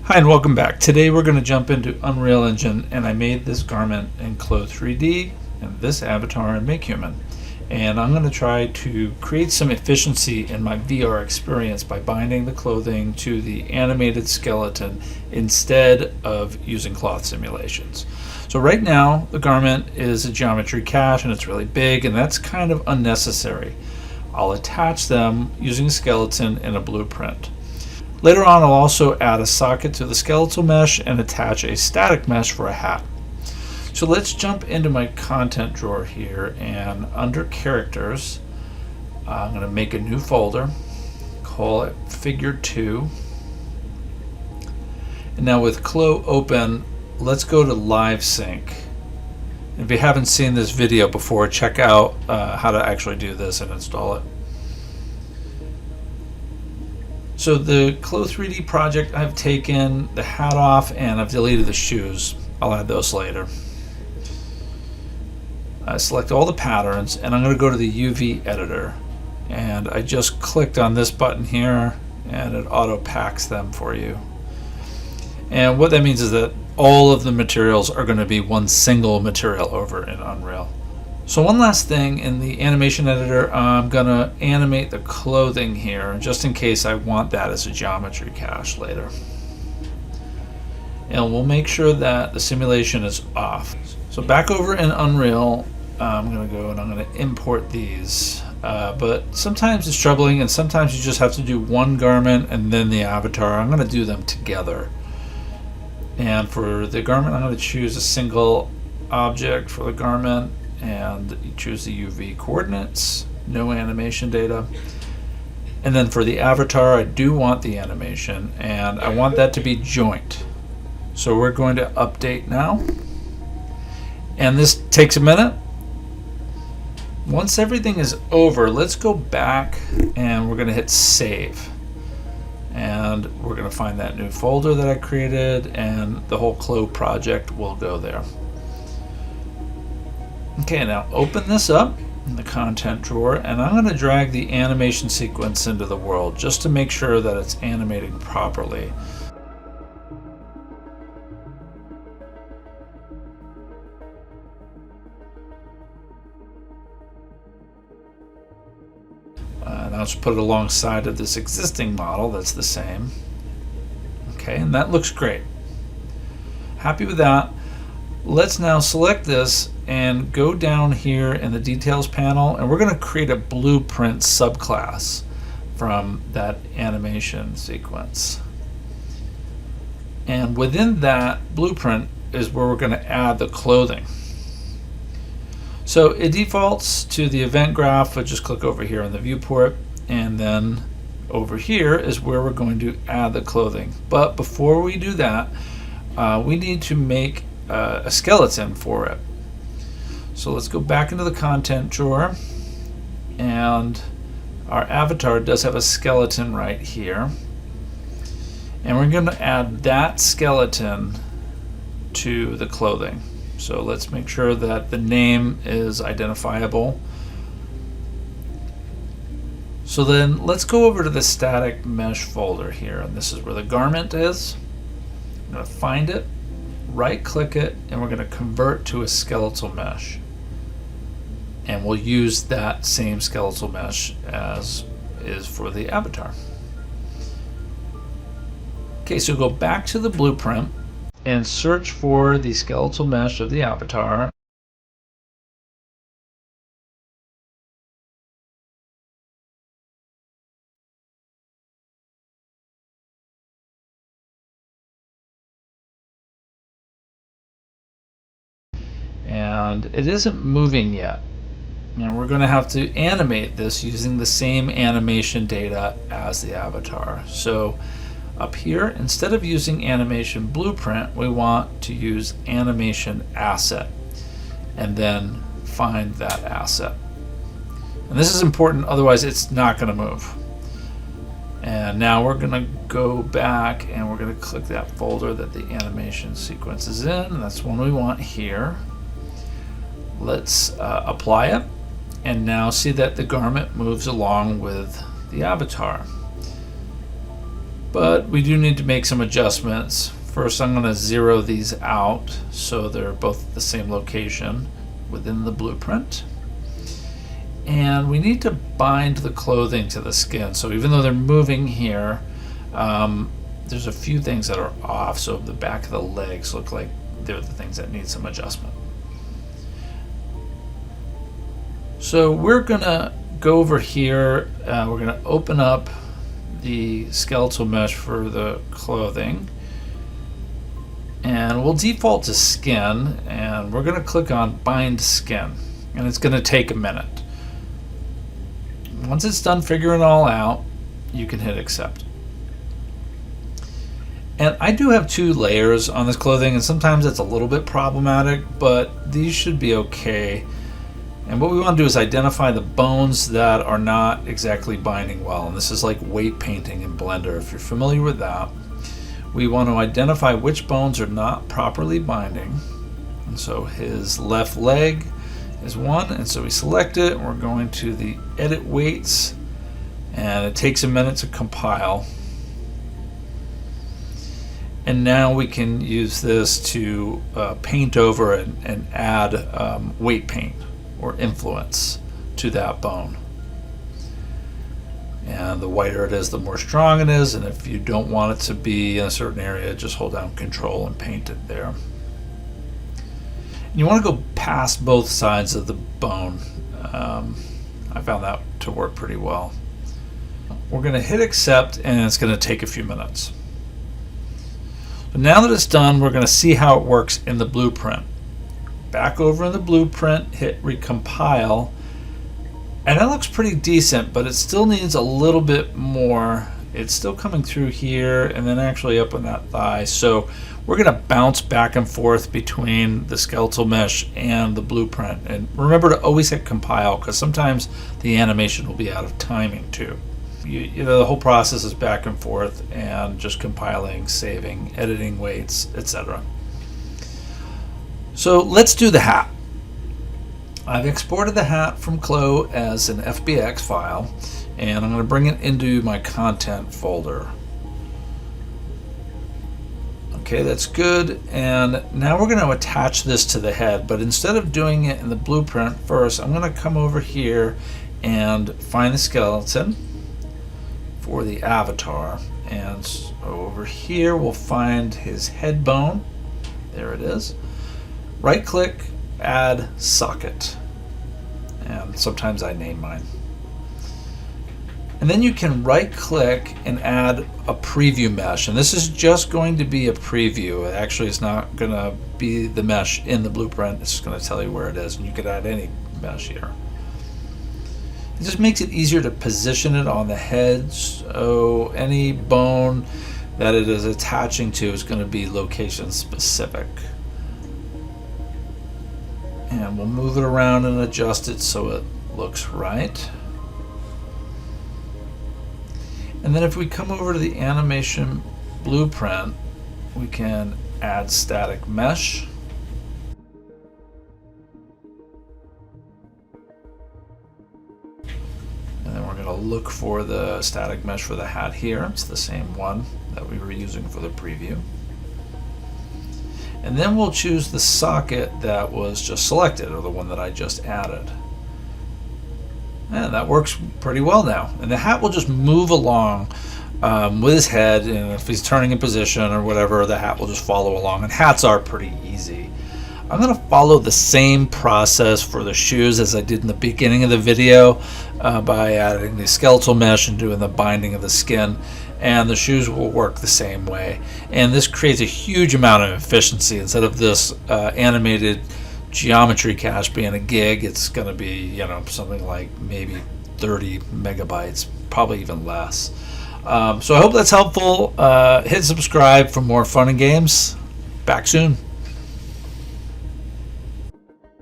Hi and welcome back. Today we're going to jump into Unreal Engine, and I made this garment in Clo 3D and this avatar in MakeHuman. And I'm going to try to create some efficiency in my VR experience by binding the clothing to the animated skeleton instead of using cloth simulations. So right now the garment is a geometry cache and it's really big, and that's kind of unnecessary. I'll attach them using a skeleton in a blueprint. Later on, I'll also add a socket to the skeletal mesh and attach a static mesh for a hat. So let's jump into my content drawer here, and under characters, I'm going to make a new folder, call it figure 2. And now with Clo open, let's go to live sync. If you haven't seen this video before, check out how to actually do this and install it. So the Clo 3D project, I've taken the hat off and I've deleted the shoes. I'll add those later. I select all the patterns and I'm going to go to the UV editor, and I just clicked on this button here and it auto packs them for you. And what that means is that all of the materials are going to be one single material over in Unreal. So one last thing, in the animation editor, I'm going to animate the clothing here, just in case I want that as a geometry cache later. And we'll make sure that the simulation is off. So back over in Unreal, I'm going to go and I'm going to import these. But sometimes it's troubling, and sometimes you just have to do one garment and then the avatar. I'm going to do them together. And for the garment, I'm going to choose a single object for the garment. And you choose the UV coordinates, no animation data. And then for the avatar, I do want the animation, and I want that to be joint. So we're going to update now. And this takes a minute. Once everything is over, let's go back and we're going to hit save. And we're going to find that new folder that I created, and the whole Clo project will go there. Okay, now open this up in the content drawer, and I'm going to drag the animation sequence into the world just to make sure that it's animating properly. Now let's put it alongside of this existing model that's the same. Okay, and that looks great. Happy with that. Let's now select this and go down here in the details panel, and we're going to create a blueprint subclass from that animation sequence. And within that blueprint is where we're going to add the clothing. So it defaults to the event graph, but just click over here on the viewport, and then over here is where we're going to add the clothing. But before we do that, we need to make a skeleton for it. So let's go back into the content drawer, and our avatar does have a skeleton right here, and we're going to add that skeleton to the clothing. So let's make sure that the name is identifiable. So then let's go over to the static mesh folder here, and this is where the garment is. I'm going to find it, right click it, and we're going to convert to a skeletal mesh. And we'll use that same skeletal mesh as is for the avatar. Okay, so go back to the blueprint and search for the skeletal mesh of the avatar. And it isn't moving yet. And we're going to have to animate this using the same animation data as the avatar. So up here, instead of using animation blueprint, we want to use animation asset and then find that asset. And this is important, otherwise it's not going to move. And now we're going to go back and we're going to click that folder that the animation sequence is in, and that's one we want here. Let's apply it, and now see that the garment moves along with the avatar. but we do need to make some adjustments. First, I'm going to zero these out so they're both at the same location within the blueprint. And we need to bind the clothing to the skin. So even though they're moving here, there's a few things that are off. So the back of the legs look like they're the things that need some adjustment. So we're going to go over here. We're going to open up the skeletal mesh for the clothing. And we'll default to skin, and we're going to click on bind skin, and it's going to take a minute. Once it's done figuring it all out, you can hit accept. And I do have 2 layers on this clothing, and sometimes it's a little bit problematic, but these should be okay. And what we want to do is identify the bones that are not exactly binding well, and this is like weight painting in Blender if you're familiar with that. We want to identify which bones are not properly binding. And so his left leg is one, and so we select it, and we're going to the edit weights, and it takes a minute to compile. And now we can use this to paint over and add weight paint or influence to that bone. And the whiter it is, the more strong it is, and if you don't want it to be in a certain area, just hold down Control and paint it there. And you want to go past both sides of the bone. I found that to work pretty well. We're going to hit accept, and it's going to take a few minutes. But now that it's done, we're going to see how it works in the blueprint. Back over in the blueprint, hit recompile. And that looks pretty decent, but it still needs a little bit more. It's still coming through here and then actually up on that thigh. So we're going to bounce back and forth between the skeletal mesh and the blueprint. And remember to always hit compile, because sometimes the animation will be out of timing too. You know, the whole process is back and forth and just compiling, saving, editing weights, etc. So let's do the hat. I've exported the hat from Clo as an FBX file, and I'm going to bring it into my content folder. Okay, that's good. And now we're going to attach this to the head, but instead of doing it in the blueprint first, I'm going to come over here and find the skeleton for the avatar. And so over here we'll find his head bone. There it is. Right click, add socket, and sometimes I name mine. And then you can right click and add a preview mesh, and this is just going to be a preview. It actually is not going to be the mesh in the blueprint. It's just going to tell you where it is, and you could add any mesh here. It just makes it easier to position it on the head, so any bone that it is attaching to is going to be location specific. And we'll move it around and adjust it so it looks right. And then if we come over to the animation blueprint, we can add static mesh. And then we're going to look for the static mesh for the hat here. It's the same one that we were using for the preview. And then we'll choose the socket that was just selected, or the one that I just added. And that works pretty well now. And the hat will just move along with his head, and if he's turning in position or whatever, the hat will just follow along. And hats are pretty easy. I'm going to follow the same process for the shoes as I did in the beginning of the video by adding the skeletal mesh and doing the binding of the skin. And the shoes will work the same way. And this creates a huge amount of efficiency. Instead of this animated geometry cache being a gig, it's going to be, you know, something like maybe 30 megabytes, probably even less. So I hope that's helpful. Hit subscribe for more fun and games. Back soon.